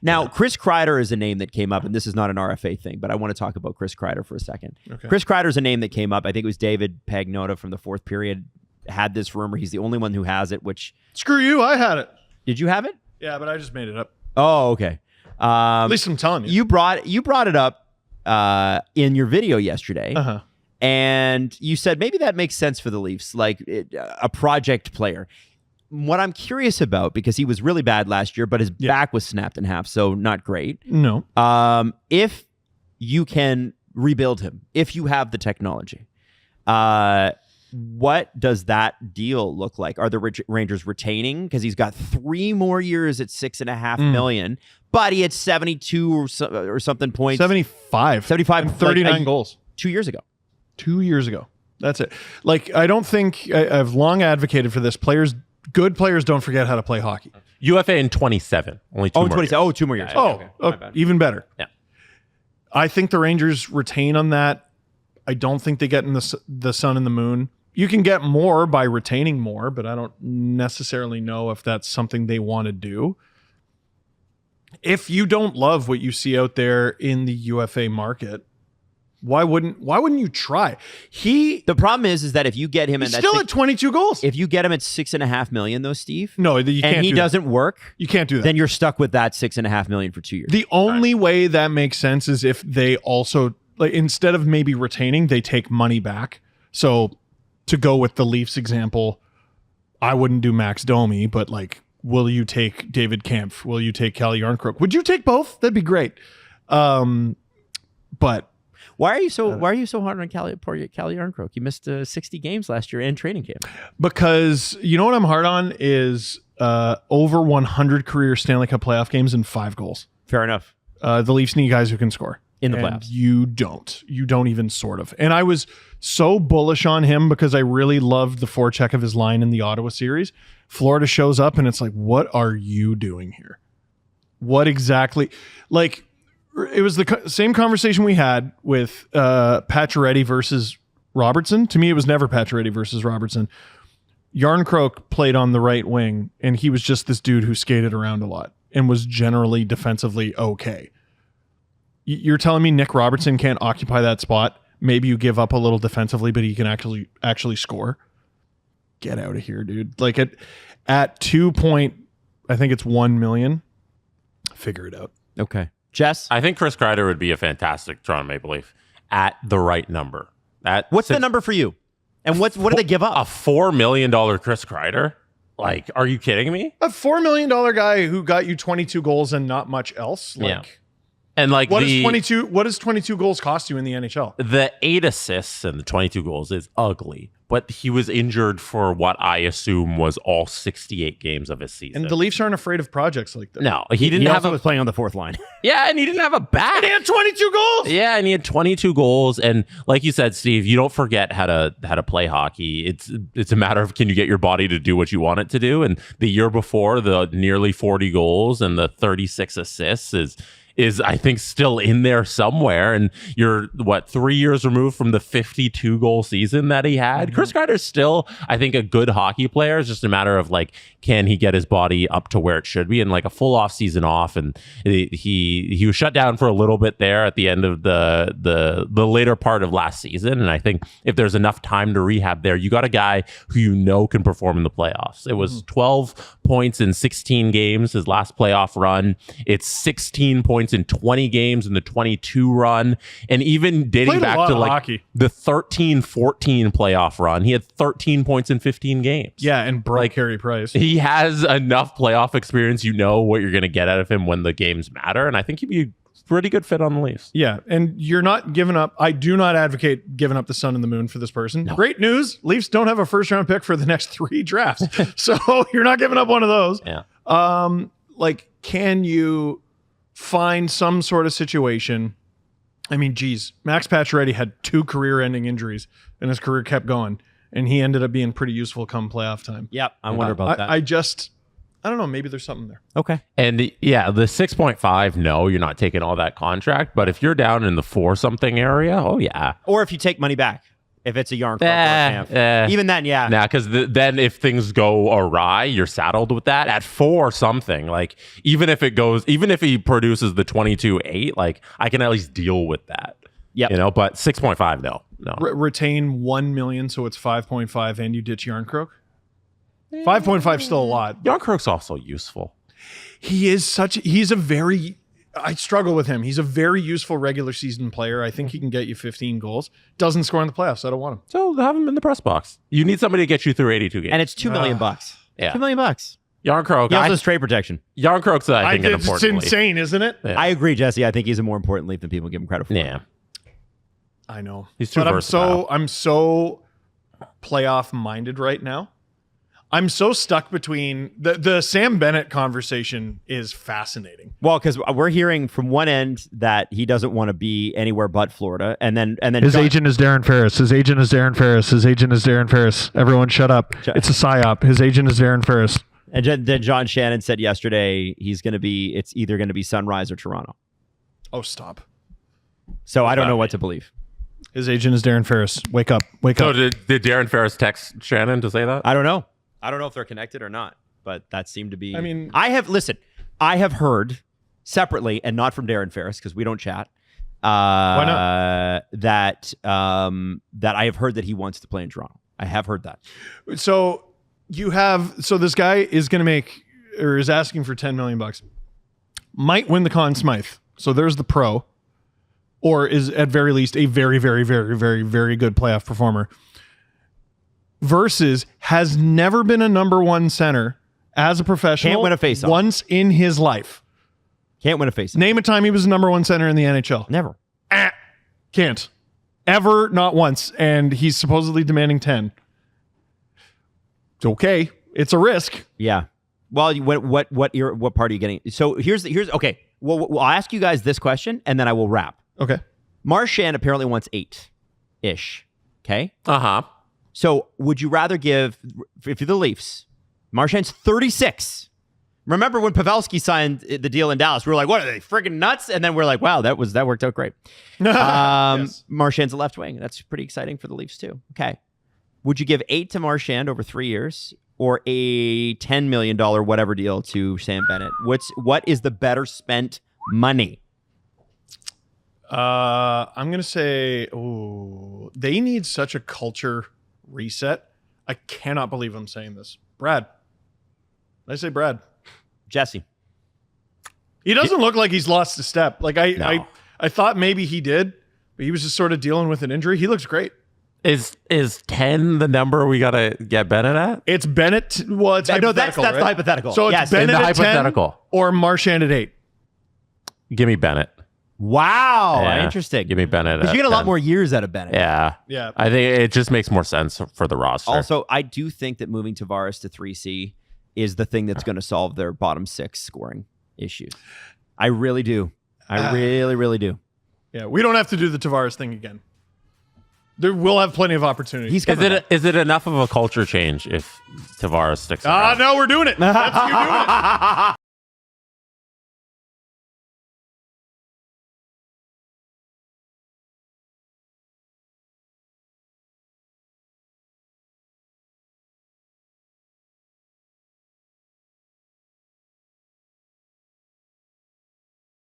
Now, Chris Kreider is a name that came up, and this is not an RFA thing, but I want to talk about Chris Kreider for a second. Okay. Chris Kreider is a name that came up. I think it was David Pagnotta from the fourth period had this rumor. He's the only one who has it, which... Screw you, I had it. Did you have it? Yeah, but I just made it up. Oh, okay. At least I'm telling you. You brought it up in your video yesterday. Uh-huh. And you said maybe that makes sense for the Leafs, like a project player. What I'm curious about, because he was really bad last year, but his back was snapped in half, so not great. No. If you can rebuild him, if you have the technology, what does that deal look like? Are the Rangers retaining? Because he's got 3 more years at $6.5 million, but he had 72 or something points. 75 and 39 goals 2 years ago. 2 years ago. That's it. Like, I don't think I've long advocated for this. Good players don't forget how to play hockey. UFA in 27. Only 2 more 27. years. Oh, 2 more years. Okay. Even better. Yeah. I think the Rangers retain on that. I don't think they get in the sun and the moon. You can get more by retaining more, but I don't necessarily know if that's something they want to do. If you don't love what you see out there in the UFA market, why wouldn't you try? The problem is that if you get him, he's still at 22 goals. If you get him at $6.5 million, though, Steve, no, you can't. And he doesn't work, you can't do that. Then you're stuck with that $6.5 million for 2 years. The only way that makes sense is if they also, like, instead of maybe retaining, they take money back. So to go with the Leafs example, I wouldn't do Max Domi, but like, will you take David Kampf? Will you take Calle Yarncroke? Would you take both? That'd be great. But. Why are you so hard on Calle Yarncroke? He missed 60 games last year in training camp. Because you know what I'm hard on is over 100 career Stanley Cup playoff games and 5 goals. Fair enough. The Leafs need guys who can score in the playoffs. You don't even sort of. And I was so bullish on him because I really loved the forecheck of his line in the Ottawa series. Florida shows up and it's like, what are you doing here? What exactly? Like, it was the same conversation we had with Pacioretty versus Robertson. To me, it was never Pacioretty versus Robertson. Yarncroke played on the right wing, and he was just this dude who skated around a lot and was generally defensively okay. You're telling me Nick Robertson can't occupy that spot? Maybe you give up a little defensively, but he can actually score? Get out of here, dude. Like at 2 point, I think it's 1 million. Figure it out. Okay. Jess? I think Chris Kreider would be a fantastic Toronto Maple Leaf at the right number. What's the number for you? And what do they give up? A $4 million Chris Kreider? Like, are you kidding me? A $4 million guy who got you 22 goals and not much else? Like, yeah. And like what does 22 goals cost you in the NHL? The 8 assists and the 22 goals is ugly. But he was injured for what I assume was all 68 games of his season. And the Leafs aren't afraid of projects like that. No, he didn't have was playing on the fourth line. Yeah, and he didn't have a back. And he had 22 goals. Yeah, and he had 22 goals. And like you said, Steve, you don't forget how to play hockey. It's a matter of, can you get your body to do what you want it to do? And the year before, the nearly 40 goals and the 36 assists is I think still in there somewhere. And you're 3 years removed from the 52 goal season that he had. Mm-hmm. Chris Kreider's still, I think, a good hockey player. It's just a matter of like, can he get his body up to where it should be? And like a full off season off. And he was shut down for a little bit there at the end of the later part of last season. And I think if there's enough time to rehab there, you got a guy who can perform in the playoffs. It was 12 points in 16 games, his last playoff run. It's 16 points in 20 games in the 22 run, and even dating back to like hockey. The 13-14 playoff run, he had 13 points in 15 games. Yeah, and broke Carey Price. He has enough playoff experience. You know what you're going to get out of him when the games matter, and I think he'd be a pretty good fit on the Leafs. Yeah, and you're not giving up. I do not advocate giving up the sun and the moon for this person. No. Great news. Leafs don't have a first-round pick for the next 3 drafts, so you're not giving up one of those. Yeah. Like, can you find some sort of situation? I mean, geez, Max Pacioretty had 2 career-ending injuries, and his career kept going, and he ended up being pretty useful come playoff time. Yep, I wonder about that. I don't know. Maybe there's something there. Okay. And yeah, the 6.5, no, you're not taking all that contract, but if you're down in the 4-something area, oh yeah. Or if you take money back. If it's a Yarncroke or a Kampf. Even then, yeah. Nah, because then if things go awry, you're saddled with that at 4 something. Like even if he produces the 22.8, like I can at least deal with that. Yeah, but 6.5 no. Retain 1 million, so it's 5.5, and you ditch Yarncroke. 5.5 still a lot. Yarncroke's also useful. I struggle with him. He's a very useful regular season player. I think he can get you 15 goals. Doesn't score in the playoffs. I don't want him. So have him in the press box. You need somebody to get you through 82 games. And it's $2 million. Yeah. $2 million. Yarncroke. He also has trade protection. Yarncroke's, I think, an important It's insane, isn't it? Yeah. I agree, Jesse. I think he's a more important leaf than people give him credit for. Yeah. I know. He's too versatile. I'm so playoff minded right now. I'm so stuck between the Sam Bennett conversation is fascinating. Well, because we're hearing from one end that he doesn't want to be anywhere but Florida, and then his agent is Darren Ferris. His agent is Darren Ferris. His agent is Darren Ferris. Everyone, shut up! It's a psyop. His agent is Darren Ferris. And then John Shannon said yesterday it's either going to be Sunrise or Toronto. Oh, stop! So I don't know what to believe. His agent is Darren Ferris. Wake up! Wake So up! did Darren Ferris text Shannon to say that? I don't know. I don't know if they're connected or not, but that seemed to be. I mean, I have heard separately, and not from Darren Ferris because we don't chat. Why not? That I have heard that he wants to play in Toronto. I have heard that. So this guy is going to make or is asking for $10 million. Might win the Conn Smythe. So there's the pro, or is at very least a very, very, very, very, very good playoff performer. Versus has never been a number one center as a professional. Can't win a faceoff once in his life. Can't win a faceoff. Name a time he was a number one center in the NHL. Never. Can't. Ever, not once. And he's supposedly demanding 10. It's okay. It's a risk. Yeah. Well, what part are you getting? So here's okay. Well, I'll ask you guys this question and then I will wrap. Okay. Marchand apparently wants 8-ish. Okay. Uh-huh. So would you rather give, if you're the Leafs, Marchand's 36. Remember when Pavelski signed the deal in Dallas? We were like, what are they, friggin' nuts? And then we're like, wow, that worked out great. Yes. Marchand's a left wing. That's pretty exciting for the Leafs too. Okay. Would you give 8 to Marchand over 3 years or a $10 million whatever deal to Sam Bennett? What is the better spent money? I'm going to say, they need such a culture reset. I cannot believe I'm saying this. Brad. I say Brad. Jesse. He doesn't look like he's lost a step. Like I thought maybe he did, but he was just sort of dealing with an injury. He looks great. Is 10 the number we got to get Bennett at? It's Bennett. Well, it's no, that's right? the hypothetical. So it's Bennett the at hypothetical. 10 or Marchand at 8. Give me Bennett. Wow, Yeah. interesting. Give me Bennett. Because you get a lot 10. more years out of Bennett. Yeah. I think it just makes more sense for the roster. Also, I do think that moving Tavares to 3C is the thing that's going to solve their bottom 6 scoring issues. I really do. I really do. Yeah, we don't have to do the Tavares thing again. We'll have plenty of opportunities. Is it enough of a culture change if Tavares sticks around? No, we're doing it. You're doing it.